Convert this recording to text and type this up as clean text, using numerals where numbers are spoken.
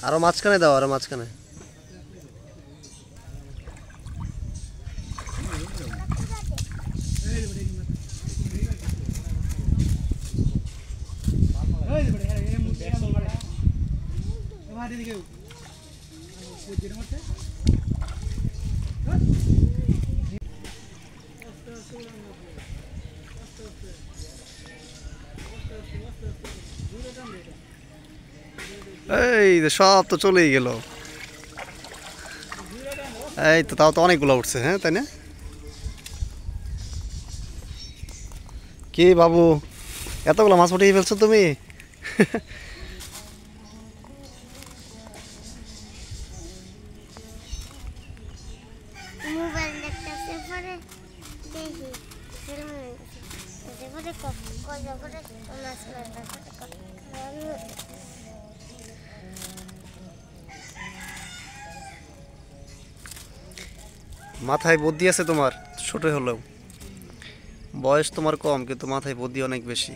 আরো মাঝখানে দাও, আরো মাঝখানে। এই সব তো চলেই গেল। এই তো, তাও তো অনেকগুলো উঠছে, হ্যাঁ তাই না? কি বাবু, এতগুলো মাছ উঠিয়ে ফেলছো তুমি? মোবাইল দেখতেছে পরে দেখি ফিল্ম পরে কজা করে মাছ মাথায় বুদ্ধি আছে তোমার, ছোট হলেও। বয়স তোমার কম, কিন্তু মাথায় বুদ্ধি অনেক বেশি।